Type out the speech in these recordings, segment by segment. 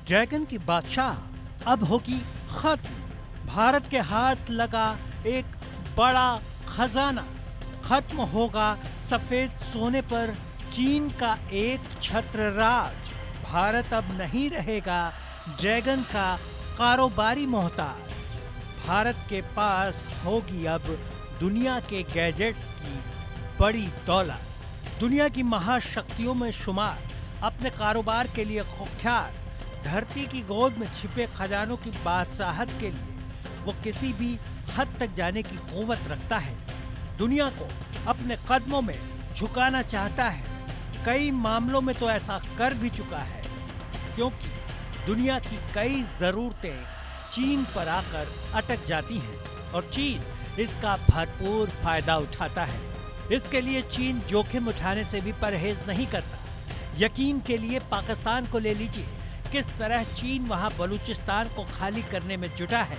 Dragon की बादशाह अब होगी खत्म। भारत के हाथ लगा एक बड़ा खजाना। खत्म होगा सफेद सोने पर चीन का एक छत्र राज। भारत अब नहीं रहेगा ड्रैगन का कारोबारी मोहताज। भारत के पास होगी अब दुनिया के गैजेट्स की बड़ी दौलत। दुनिया की महाशक्तियों में शुमार, अपने कारोबार के लिए कुख्यात, धरती की गोद में छिपे खजानों की बादशाहत के लिए वो किसी भी हद तक जाने की कुव्वत रखता है। दुनिया को अपने कदमों में झुकाना चाहता है। कई मामलों में तो ऐसा कर भी चुका है, क्योंकि दुनिया की कई जरूरतें चीन पर आकर अटक जाती हैं और चीन इसका भरपूर फायदा उठाता है। इसके लिए चीन जोखिम उठाने से भी परहेज नहीं करता। यकीन के लिए पाकिस्तान को ले लीजिए, किस तरह चीन वहां बलूचिस्तान को खाली करने में जुटा है।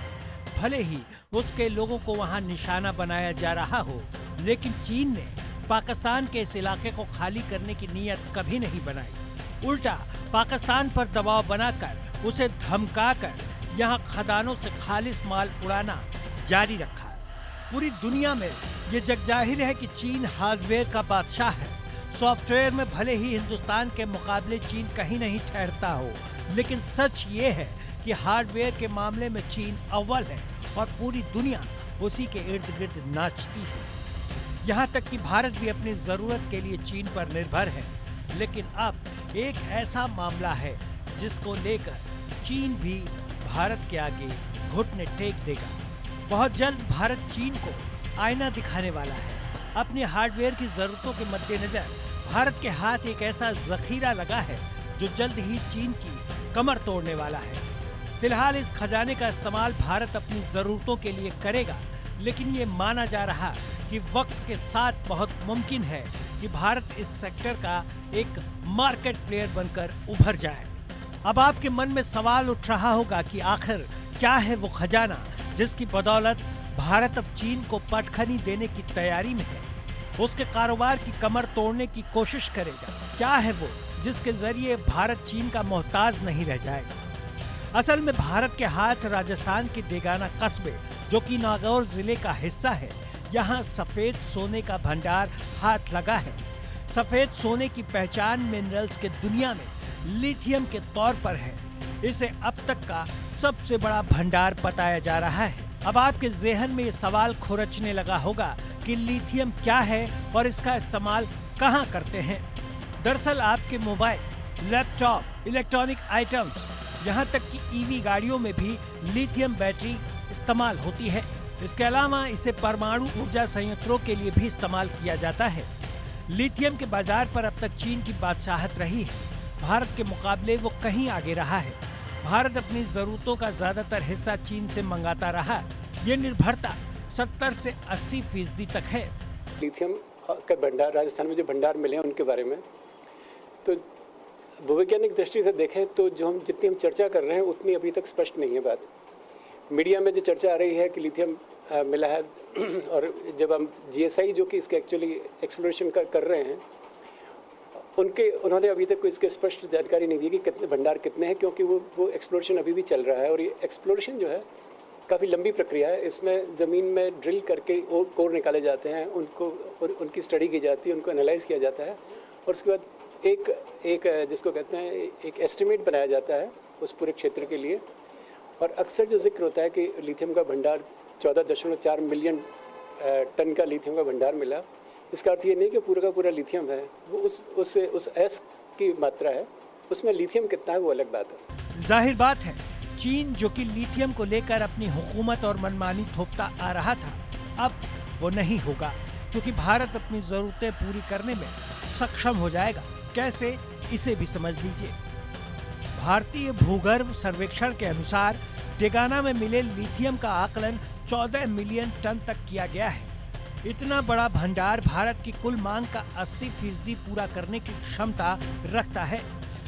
भले ही उसके लोगों को वहां निशाना बनाया जा रहा हो, लेकिन चीन ने पाकिस्तान के इस इलाके को खाली करने की नीयत कभी नहीं बनाई। उल्टा पाकिस्तान पर दबाव बनाकर, उसे धमकाकर यहाँ खदानों से खालिस माल उड़ाना जारी रखा। पूरी दुनिया में ये जगजाहिर है कि चीन हार्डवेयर का बादशाह है। सॉफ्टवेयर में भले ही हिंदुस्तान के मुकाबले चीन कहीं नहीं ठहरता हो, लेकिन सच ये है कि हार्डवेयर के मामले में चीन अव्वल है और पूरी दुनिया उसी के इर्द गिर्द नाचती है। यहाँ तक कि भारत भी अपनी जरूरत के लिए चीन पर निर्भर है। लेकिन अब एक ऐसा मामला है जिसको लेकर चीन भी भारत के आगे घुटने टेक देगा। बहुत जल्द भारत चीन को आईना दिखाने वाला है। अपने हार्डवेयर की जरूरतों के मद्देनजर भारत के हाथ एक ऐसा जखीरा लगा है जो जल्द ही चीन की कमर तोड़ने वाला है। फिलहाल इस खजाने का इस्तेमाल भारत अपनी जरूरतों के लिए करेगा, लेकिन ये माना जा रहा कि वक्त के साथ बहुत मुमकिन है कि भारत इस सेक्टर का एक मार्केट प्लेयर बनकर उभर जाए। अब आपके मन में सवाल उठ रहा होगा कि आखिर क्या है वो खजाना जिसकी बदौलत भारत अब चीन को पटखनी देने की तैयारी में है, उसके कारोबार की कमर तोड़ने की कोशिश करेगा। क्या है वो जिसके जरिए भारत चीन का मोहताज नहीं रह जाएगा। असल में भारत के हाथ राजस्थान के देगाना कस्बे, जो कि नागौर जिले का हिस्सा है, यहाँ सफेद सोने का भंडार हाथ लगा है। सफेद सोने की पहचान मिनरल्स के दुनिया में लिथियम के तौर पर है। इसे अब तक का सबसे बड़ा भंडार बताया जा रहा है। अब आपके ज़हन में ये सवाल खुरचने लगा होगा कि लिथियम क्या है और इसका इस्तेमाल कहाँ करते हैं। दरअसल आपके मोबाइल, लैपटॉप, इलेक्ट्रॉनिक आइटम्स, यहाँ तक कि ईवी गाड़ियों में भी लिथियम बैटरी इस्तेमाल होती है। इसके अलावा इसे परमाणु ऊर्जा संयंत्रों के लिए भी इस्तेमाल किया जाता है। लिथियम के बाजार पर अब तक चीन की बादशाहत रही है। भारत के मुकाबले वो कहीं आगे रहा है। भारत अपनी जरूरतों का ज्यादातर हिस्सा चीन से मंगाता रहा। ये निर्भरता 70 से 80% तक है। लिथियम का भंडार, राजस्थान में जो भंडार मिले हैं उनके बारे में तो भूवैज्ञानिक दृष्टि से देखें तो जितनी हम चर्चा कर रहे हैं उतनी अभी तक स्पष्ट नहीं है बात। मीडिया में जो चर्चा आ रही है कि लिथियम मिला है, और जब हम GSI जो कि इसके एक्चुअली एक्सप्लोरेशन कर रहे हैं, उन्होंने अभी तक कोई इसके स्पष्ट जानकारी नहीं दी कि कितने भंडार कितने हैं, क्योंकि वो एक्सप्लोरेशन अभी भी चल रहा है। और ये एक्सप्लोरेशन जो है काफ़ी लंबी प्रक्रिया है। इसमें ज़मीन में ड्रिल करके कोर निकाले जाते हैं, उनकी स्टडी की जाती है, उनको एनालाइज किया जाता है, और उसके बाद एक जिसको कहते हैं एक एस्टिमेट बनाया जाता है उस पूरे क्षेत्र के लिए। और अक्सर जो जिक्र होता है कि लिथियम का भंडार 14.4 मिलियन टन का लिथियम का भंडार मिला। इसका अर्थ ये नहीं कि पूरा का पूरा लिथियम है, वो उस एस की मात्रा है, उसमें लिथियम कितना है वो अलग बात है। जाहिर बात है, चीन जो कि लिथियम को लेकर अपनी हुकूमत और मनमानी थोपता आ रहा था, अब वो नहीं होगा, क्योंकि भारत अपनी जरूरतें पूरी करने में सक्षम हो जाएगा। कैसे, इसे भी समझ लीजिए। भारतीय भूगर्भ सर्वेक्षण के अनुसार डेगाना में मिले लिथियम का आकलन 14 मिलियन टन तक किया गया है। इतना बड़ा भंडार भारत की कुल मांग का 80% पूरा करने की क्षमता रखता है।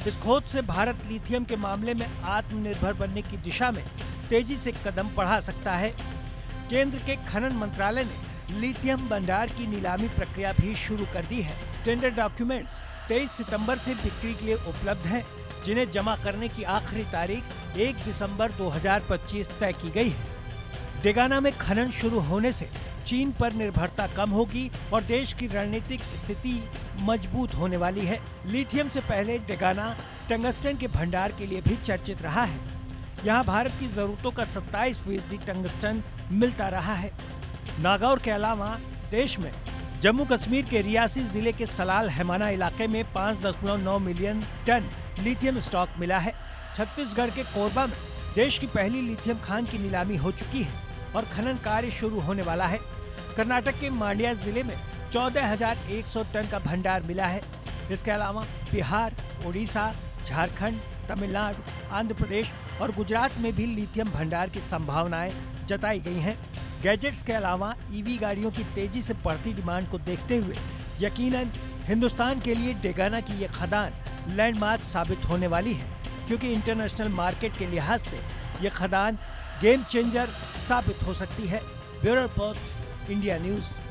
इस खोज से भारत लिथियम के मामले में आत्मनिर्भर बनने की दिशा में तेजी से कदम बढ़ा सकता है। केंद्र के खनन मंत्रालय ने लिथियम भंडार की नीलामी प्रक्रिया भी शुरू कर दी है। टेंडर डॉक्यूमेंट्स 23 सितंबर से बिक्री के लिए उपलब्ध हैं। जिन्हें जमा करने की आखिरी तारीख 1 दिसंबर 2025 तय की गई है। डेगाना में खनन शुरू होने से चीन पर निर्भरता कम होगी और देश की रणनीतिक स्थिति मजबूत होने वाली है। लिथियम से पहले डेगाना टंगस्टन के भंडार के लिए भी चर्चित रहा है। यहाँ भारत की जरूरतों का 27% टंगस्टन मिलता रहा है। नागौर के अलावा देश में जम्मू कश्मीर के रियासी जिले के सलाल हैमाना इलाके में 5.9 मिलियन टन लिथियम स्टॉक मिला है। छत्तीसगढ़ के कोरबा में देश की पहली लिथियम खान की नीलामी हो चुकी है और खनन कार्य शुरू होने वाला है। कर्नाटक के मांड्या जिले में 14,100 टन का भंडार मिला है। इसके अलावा बिहार, उड़ीसा, झारखंड, तमिलनाडु, आंध्र प्रदेश और गुजरात में भी लिथियम भंडार की संभावनाएं जताई गई हैं। गैजेट्स के अलावा ईवी गाड़ियों की तेजी से बढ़ती डिमांड को देखते हुए यकीनन हिंदुस्तान के लिए डेगाना की ये खदान लैंडमार्क साबित होने वाली है, क्योंकि इंटरनेशनल मार्केट के लिहाज से ये खदान गेम चेंजर साबित हो सकती है। Bureau report, India news.